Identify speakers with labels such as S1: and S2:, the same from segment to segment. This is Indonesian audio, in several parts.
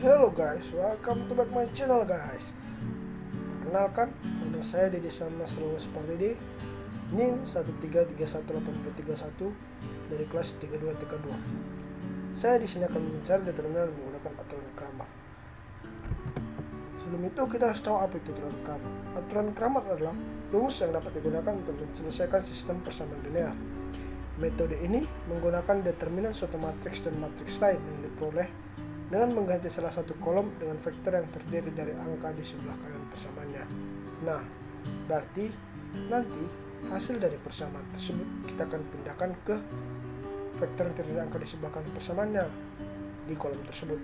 S1: Hello guys, welcome to back my channel guys. Perkenalkan, nama saya Dede Sama selalu seperti di NIM 1331831 dari kelas 32 TK2. Saya di sini akan mencari determinan menggunakan aturan Kramer. Sebelum itu kita harus tahu apa itu aturan Kramer. Aturan Kramer adalah rumus yang dapat digunakan untuk menyelesaikan sistem persamaan linear. Metode ini menggunakan determinan suatu matriks dan matriks lain yang diperoleh dengan mengganti salah satu kolom dengan vektor yang terdiri dari angka di sebelah kanan persamaannya. Nah, berarti nanti hasil dari persamaan tersebut kita akan pindahkan ke vektor yang terdiri dari angka di sebelah kanan persamaannya di kolom tersebut.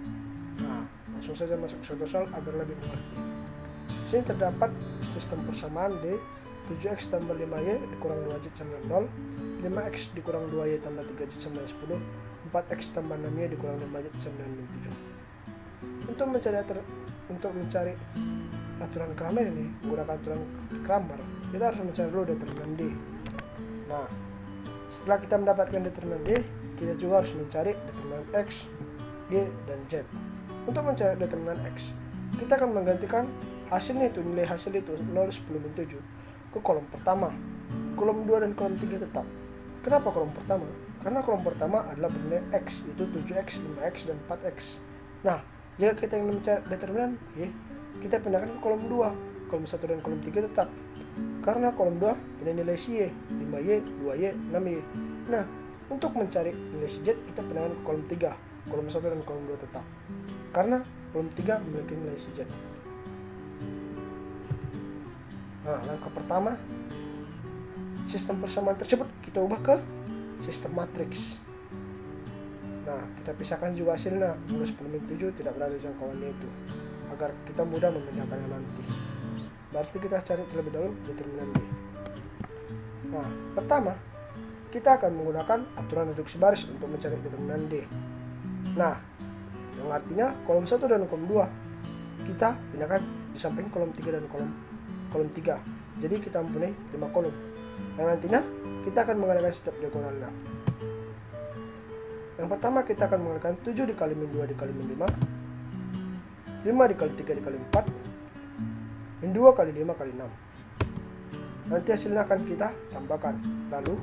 S1: Nah, langsung saja masuk ke suatu soal agar lebih mengerti. Di sini terdapat sistem persamaan D 7x tambah 5y dikurang 2z sama 0, 5x dikurang 2y tambah 3z sama 10, 4x tambah 6y dikurang 5z sama 7. Untuk mencari aturan Kramer ini, menggunakan aturan Kramer, kita harus mencari dulu determinan D. Nah, setelah kita mendapatkan determinan D, kita juga harus mencari determinan X, Y, dan Z. Untuk mencari determinan X, kita akan menggantikan hasilnya itu, nilai hasil itu 0, 10, dan 7 ke kolom pertama. Kolom 2 dan kolom 3 tetap. Kenapa kolom pertama? Karena kolom pertama adalah bernilai X, yaitu 7x, 5x, dan 4x. Nah, jika kita ingin mencari determinan Y, kita pindahkan ke kolom 2. Kolom 1 dan kolom 3 tetap. Karena kolom 2 punya nilai si Y, 5y, 2y, 6y. Nah, untuk mencari nilai si Z, kita pindahkan ke kolom 3. Kolom 1 dan kolom 2 tetap. Karena kolom 3 memiliki nilai si Z. Nah, langkah pertama, sistem persamaan tersebut kita ubah ke sistem matriks. Nah, kita pisahkan juga hasilnya, 0, 10, 7 tidak berada di jangkauannya itu, agar kita mudah memindahkannya nanti. Berarti kita cari terlebih dahulu determinan D. Nah, pertama, kita akan menggunakan aturan reduksi baris untuk mencari determinan D. Nah, yang artinya kolom 1 dan kolom 2 kita pindahkan di samping kolom 3 dan kolom 3. Jadi kita mempunyai 5 kolom. Yang nantinya kita akan mengadakan setiap diagonalnya. Yang pertama kita akan menggunakan 7 dikali min 2 dikali min 5, 5 dikali 3 dikali 4, min 2 kali 5 kali 6. Nanti hasilnya akan kita tambahkan. Lalu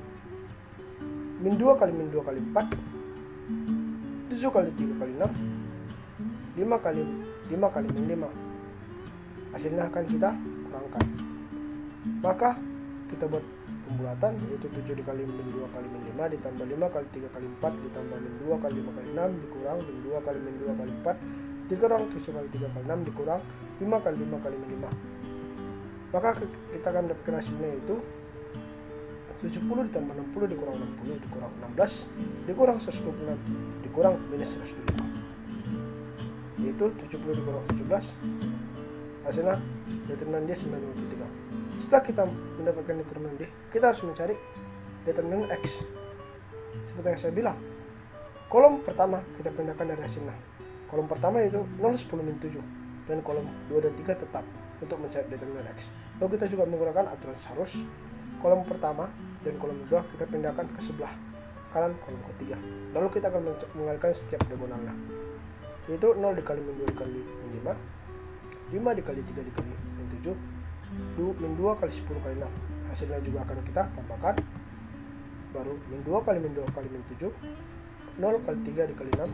S1: min 2 kali min 2 kali 4, 7 kali 3 kali 6, 5 kali 5 kali min 5. Hasilnya akan kita kurangkan. Maka kita buat pembulatan, yaitu 7 dikali min 2 kali min 5 ditambah 5 kali 3 kali 4 ditambah min 2 kali 5 kali 6 dikurang min 2 kali min 2 kali 4 dikurang 7 kali 3 kali 6 dikurang 5 kali 5 kali min 5. Maka kita akan dapatkan hasilnya itu 70 ditambah 60 dikurang 60 dikurang 16 dikurang 126 dikurang minus 125, yaitu 70 dikurang 17. Hasilnya determinan D 923. Setelah kita mendapatkan determinan D, kita harus mencari determinan X. Seperti yang saya bilang, kolom pertama kita pindahkan dari hasilnya. Kolom pertama itu 0, 10, min 7, dan kolom 2 dan 3 tetap untuk mencari determinan X. Lalu kita juga menggunakan aturan Sarus. Kolom pertama dan kolom 2 kita pindahkan ke sebelah kanan kolom ketiga. Lalu kita akan mengalihkan setiap diagonalnya, yaitu 0 dikali min 2 dikali min 5, 5 dikali 3 dikali min 7, min 2 kali 10 kali 6. Hasilnya juga akan kita tambahkan. Baru min 2 kali min 2 kali min 7, 0 kali 3 dikali 6,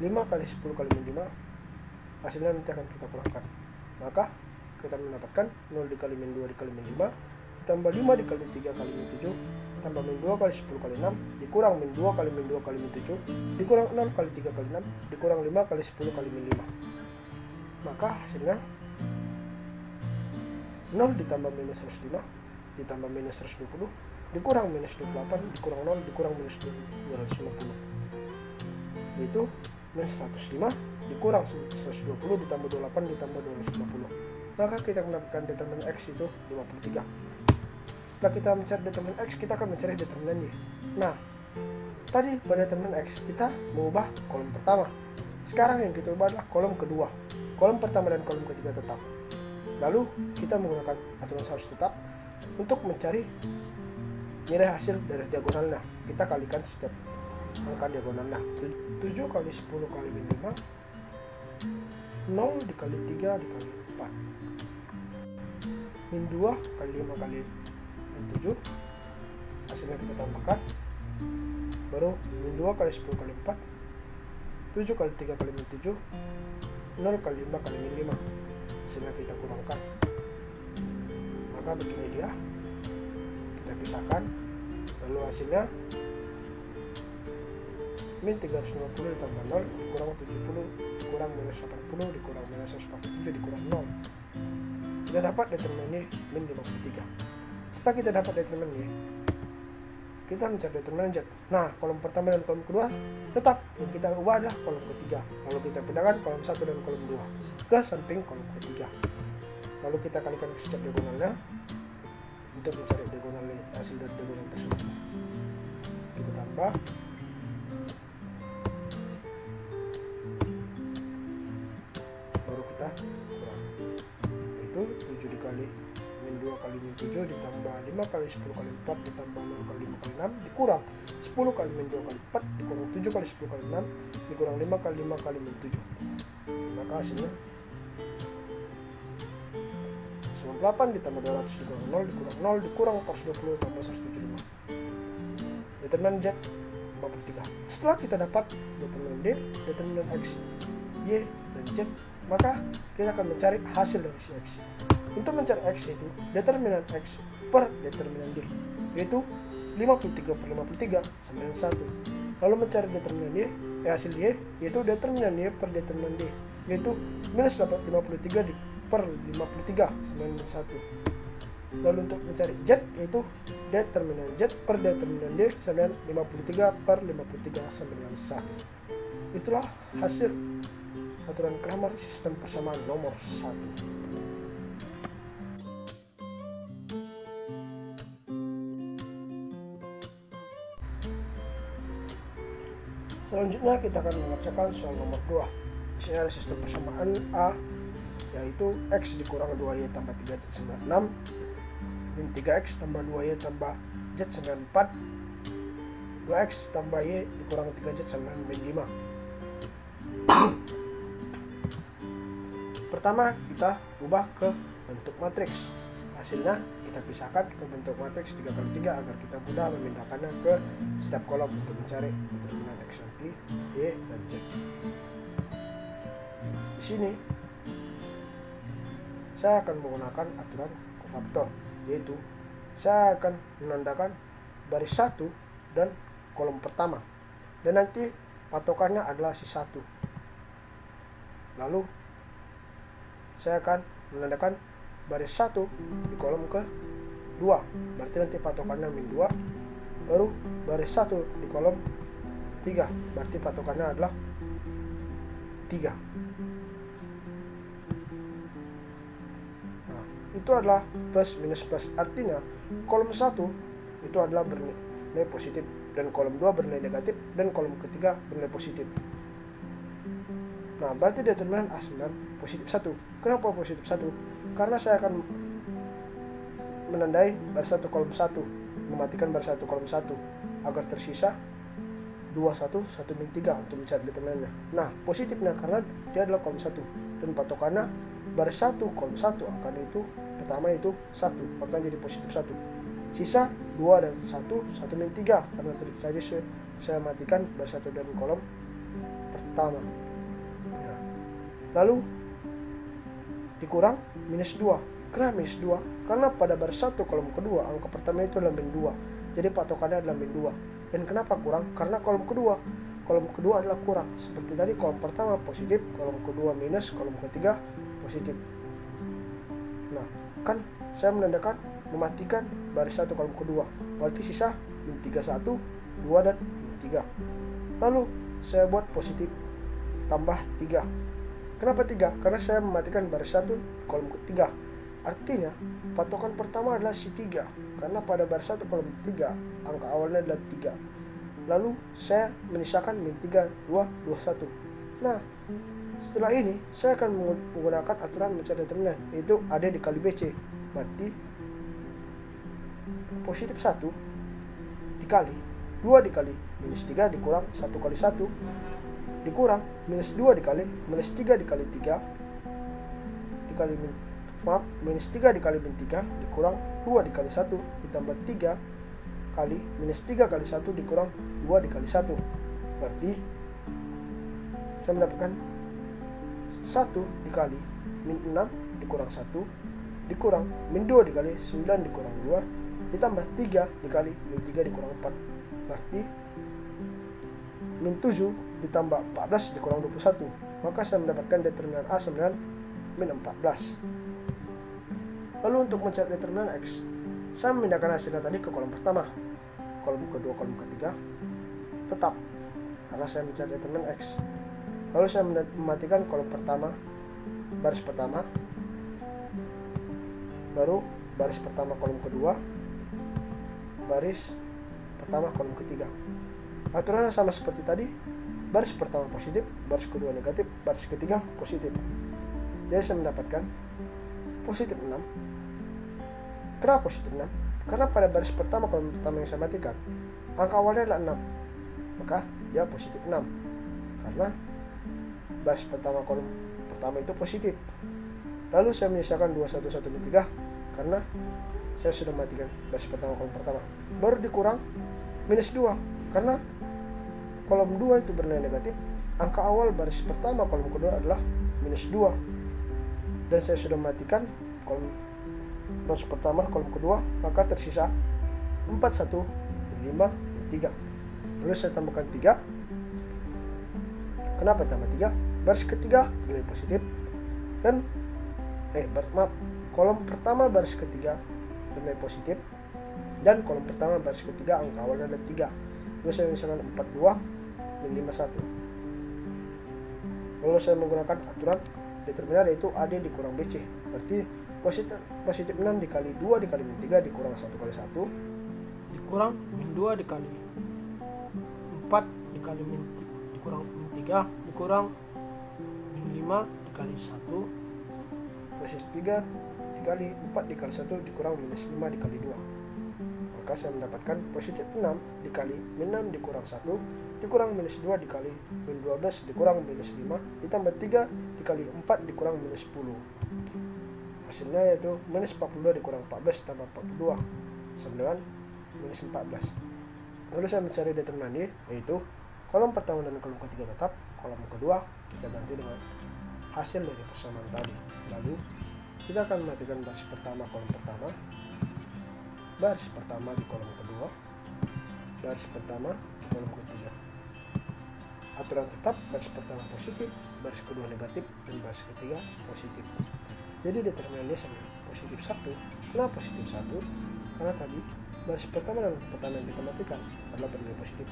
S1: 5 kali 10 kali min 5. Hasilnya nanti akan kita kurangkan. Maka kita mendapatkan 0 dikali min 2 dikali min 5 ditambah 5 dikali 3 kali min 7 tambah min 2 kali 10 kali 6 dikurang min 2 kali min 2 kali min 7 dikurang 0 kali 3 kali 6 dikurang 5 kali 10 kali min 5. Maka hasilnya 0 ditambah minus 105 ditambah minus 120 dikurang minus 28 dikurang 0 dikurang minus 250, yaitu minus 105 dikurang 120 ditambah 28 ditambah 250. Maka kita mendapatkan determinan X itu 53. Setelah kita mencari determinan X, kita akan mencari determinan Y. Nah, tadi pada determinan X kita mengubah kolom pertama. Sekarang yang kita ubah adalah kolom kedua. Kolom pertama dan kolom ketiga tetap. Lalu kita menggunakan aturan Sarus tetap untuk mencari nilai hasil dari diagonalnya. Kita kalikan setiap angka diagonalnya. 7 kali 10 kali min 5 0 dikali 3 dikali 4. Min 2 kali 5 kali 7. Hasilnya kita tambahkan. Baru min 2 kali 10 kali 4. 7 kali 3 kali min 7. 0 kali 5 kali min 5. Hasilnya kita kurangkan. Maka begini dia. Kita pisahkan. Lalu hasilnya min 350 ditambah 0 dikurang 70 dikurang minus 80 dikurang minus 147 dikurang 0. Kita dapat determinan Y min 53. Setelah kita dapat determinan Y, kita mencari determinan Z. Nah, kolom pertama dan kolom kedua tetap yang kita ubah adalah kolom ketiga. Lalu kita pindahkan kolom 1 dan kolom 2 ke samping kolom ketiga. Lalu kita kalikan setiap diagonalnya untuk mencari diagonal hasil dari diagonal tersebut. Kita tambah. Baru kita kurang. Itu 7 dikali min 2 kali min 7 ditambah 5 kali 10 kali 4 ditambah 0 kali 5 kali 6 dikurang 10 kali min 2 kali 4 dikurang 7 kali 10 kali 6 dikurang 5 kali 5 kali min 7. Maka hasilnya 98 ditambah 200 dikurang 0 dikurang 0 dikurang 420 tambah 175. Determinan Z 53. Setelah kita dapat determinan D, determinan X, Y, dan Z, maka kita akan mencari hasil dari si X. Untuk mencari X itu determinan X per determinan D, yaitu 53 per 53 sama dengan 1. Lalu mencari determinan Y, hasil Y, yaitu determinan Y per determinan D, yaitu minus 53 per 53 sama dengan 1. Lalu untuk mencari Z, yaitu determinan Z per determinan D sama dengan 53 per 53 sama dengan 1. Itulah hasil aturan Kramer sistem persamaan nomor 1. Selanjutnya kita akan mengerjakan soal nomor 2. Di sini ada sistem persamaan A, yaitu X dikurang 2Y tambah 3Z sama 6, min 3X tambah 2Y tambah Z sama 4, 2X tambah Y dikurang 3Z sama min 5. Pertama kita ubah ke bentuk matriks. Hasilnya kita pisahkan ke bentuk matriks 3x3 agar kita mudah memindahkannya ke setiap kolom untuk mencari determinan X nanti, Y, dan Z. Di sini saya akan menggunakan aturan kofaktor, yaitu saya akan menandakan baris 1 dan kolom pertama, dan nanti patokannya adalah si 1. Lalu saya akan menandakan baris 1 di kolom ke-2, berarti nanti patokannya min 2. Baru baris 1 di kolom 3, berarti patokannya adalah 3. Nah, itu adalah plus minus plus, artinya kolom 1 itu adalah bernilai positif, dan kolom 2 bernilai negatif, dan kolom ketiga bernilai positif. Nah, berarti determinan A9 positif 1. Kenapa positif 1? Karena saya akan menandai baris 1 kolom 1, mematikan baris 1 kolom 1 agar tersisa 21 1 min 3 untuk mencari determinannya. Nah, positifnya karena dia adalah kolom 1 dan patokannya baris 1 kolom 1, angkanya itu pertama itu 1, maka jadi positif 1. Sisa 2 dan 1 1 min 3 karena tadi saja saya matikan baris 1 dan kolom pertama. Lalu dikurang minus 2. Kenapa minus 2? Karena pada baris 1 kolom kedua angka pertama itu adalah min 2. Jadi patokannya adalah min 2. Dan kenapa kurang? Karena kolom kedua adalah kurang. Seperti tadi kolom pertama positif, kolom kedua minus, kolom ketiga positif. Nah, kan saya menandakan mematikan baris 1 kolom kedua. Berarti sisa min 3 1, 2 dan min 3. Lalu saya buat positif tambah 3. Kenapa 3? Karena saya mematikan baris 1 kolom ketiga. Artinya patokan pertama adalah si 3, karena pada baris 1 kolom 3 angka awalnya adalah 3. Lalu saya menyisakan min 3 2 2 1. Nah, setelah ini saya akan menggunakan aturan mencari determinan, yaitu AD dikali BC. Berarti positif 1 dikali 2 dikali minus 3 dikurang 1 kali 1 dikurang minus 2 dikali minus 3 dikali 3 dikali minus 3 dikali min 3 dikurang 2 dikali 1 ditambah 3 kali minus 3 kali 1 dikurang 2 dikali 1. Berarti saya mendapatkan 1 dikali min 6 dikurang 1 dikurang min 2 dikali 9 dikurang 2 ditambah 3 dikali min 3 dikurang 4. Berarti min 7 ditambah 14 dikurang 21. Maka saya mendapatkan determinan A sama dengan min 14. Lalu untuk mencari determinan X, saya memindahkan hasilnya tadi ke kolom pertama, kolom kedua, kolom ketiga tetap karena saya mencari determinan X. Lalu saya mematikan kolom pertama, baris pertama, baru baris pertama kolom kedua, baris pertama kolom ketiga. Aturannya sama seperti tadi, baris pertama positif, baris kedua negatif, baris ketiga positif. Jadi saya mendapatkan positif 6. Kenapa positif 6? Karena pada baris pertama kolom pertama yang saya matikan, angka awalnya adalah 6, maka dia positif 6 karena baris pertama kolom pertama itu positif. Lalu saya menyisakan 21, 1, min 3 karena saya sudah matikan baris pertama kolom pertama. Baru dikurang minus 2 karena kolom 2 itu bernilai negatif. Angka awal baris pertama kolom kedua adalah minus 2 dan saya sudah matikan kolom baris pertama kolom kedua, maka tersisa 4, 1, 5, 3. Lalu saya tambahkan 3. Kenapa tambah 3? Baris ketiga bernilai positif dan kolom pertama baris ketiga bernilai positif dan kolom pertama baris ketiga angka awalnya ada 3. Lalu saya misalkan 42 min 51. Lalu saya menggunakan aturan determinan yaitu AD dikurang BC. Berarti positif 6 dikali 2 dikali min 3 dikurang 1 kali 1 dikurang min 2 dikali 4 dikali min dikurang min 3 dikurang min 5 dikali 1 positif 3 dikali 4 dikali 1 dikurang minus 5 dikali 2. Maka saya mendapatkan positif 6 dikali min 6 dikurang 1 dikurang minus 2 dikali min 12 dikurang minus 5 ditambah 3 dikali 4 dikurang minus 10. Hasilnya yaitu minus 42 dikurang 14 tambah 42 sama dengan minus 14. Lalu saya mencari determinan Y, yaitu kolom pertama dan kolom ketiga tetap, kolom kedua kita ganti dengan hasil dari persamaan tadi. Lalu kita akan mematikan baris pertama kolom pertama, baris pertama di kolom kedua, baris pertama di kolom ketiga. Aturan tetap baris pertama positif, baris kedua negatif, dan baris ketiga positif. Jadi determinannya sama positif 1. Kenapa positif 1? Karena tadi baris pertama dan pertama yang kita matikan adalah bernilai positif,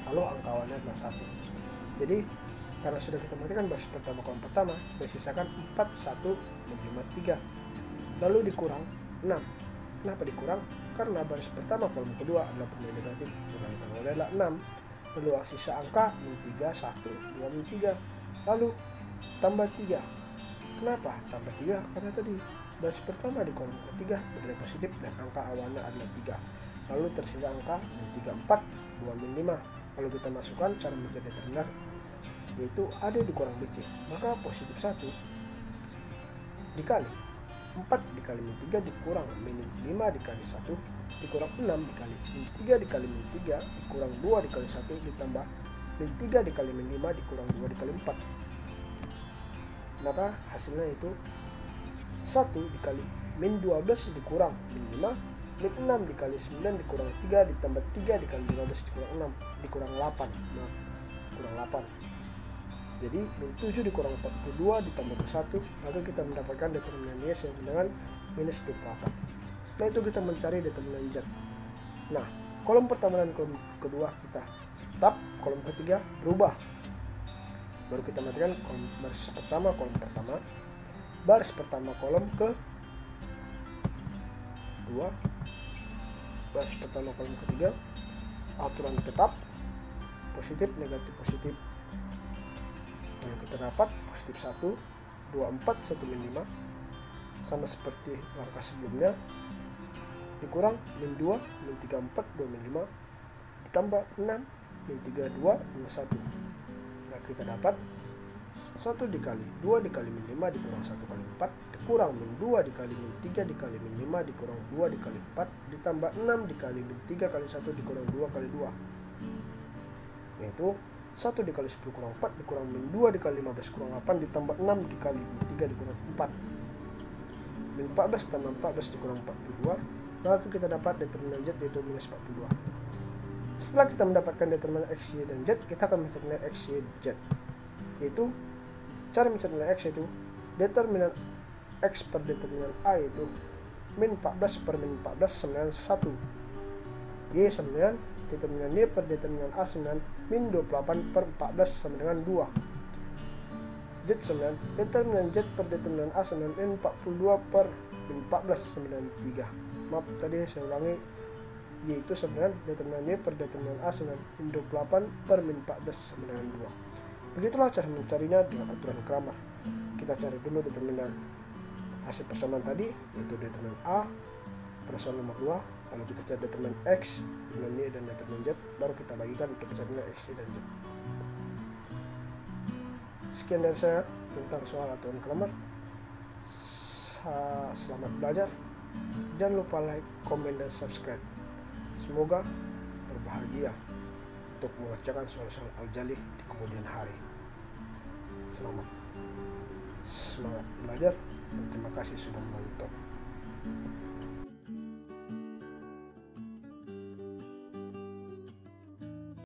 S1: kalau angka awalnya adalah 1. Jadi karena sudah kita matikan baris pertama kolom pertama, kita sisakan 4, 1, dan 5, 3. Lalu dikurang 6. Kenapa dikurang? Karena baris pertama kolom kedua adalah bernilai negatif, dan angka awalnya adalah 6. Lalu sisa angka min 3, 1, 2, min 3. Lalu tambah 3. Kenapa tambah 3? Karena tadi baris pertama di kolom ketiga bernilai positif dan angka awalnya adalah 3. Lalu tersisa angka min 3, 4, 2, min 5. Lalu kita masukkan cara mencari determinan yaitu AD dikurang BC. Maka positif 1 dikali 4 dikali min 3 dikurang min 5 dikali 1 dikurang 6 dikali min 3 dikali min 3 dikurang 2 dikali 1 ditambah min 3 dikali min 5 dikurang 2 dikali 4. Maka hasilnya itu 1 dikali min 12 dikurang min 5 min 6 dikali 9 dikurang 3 ditambah 3 dikali 15 dikurang 6 dikurang 8. Nah, kurang 8. Jadi min 7 dikurang 42 ditambah 21, maka kita mendapatkan determinan Y sama dengan minus 24. Setelah itu kita mencari determinan Z. Nah, kolom pertama dan kolom kedua kita tetap, kolom ketiga berubah. Baru kita matikan kolom baris pertama kolom pertama, baris pertama kolom ke dua, baris pertama kolom ketiga. Aturan tetap positif negatif positif. Yang kita dapat positif 1, 24, 1 min 5 sama seperti langkah sebelumnya, dikurang min 2, min 34, 2 min 5 ditambah 6, min 32, minus 1. Nah, kita dapat 1 dikali 2 dikali min 5 dikurang 1 kali 4 dikurang min 2 dikali min 3 dikali min 5 dikurang 2 dikali 4 ditambah 6 dikali min 3 kali 1 dikurang 2 kali 2, yaitu 1 dikali 10 kurang 4 dikurang min 2 dikali 15 kurang 8 ditambah 6 dikali min 3 dikurang 4. Min 14 tambah 14 dikurang 42, maka kita dapat determinan Z yaitu minus 42. Setelah kita mendapatkan determinan X, Y, dan Z, kita akan mencari nilai X, Y, Z. Yaitu, cara mencari nilai X yaitu determinan X per determinan A yaitu min 14 per min 14 9, 1. Y 9, determinan Y per determinan A 9, min 28 per 14 sama dengan 2. Z 9, determinan Z per determinan A 9, min 42 per min 14 sama dengan 3. Maaf, tadi saya ulangi, yaitu 9, determinan Y per determinan A 9, min 28 per min 14 sama dengan 2. Begitulah cara mencarinya dengan aturan Kramer. Kita cari dulu determinan hasil persamaan tadi, yaitu determinan A, persamaan nomor 2, lalu kita cari determinan X, determinan Y, dan determinan Z, baru kita bagikan untuk mencari nilai X, Y, dan Z. Sekian dari saya tentang soal aturan Kramer. Selamat belajar. Jangan lupa like, komen, dan subscribe. Semoga berbahagia untuk mengerjakan soal-soal Al-Jali di kemudian hari. Semangat belajar, dan terima kasih sudah menonton.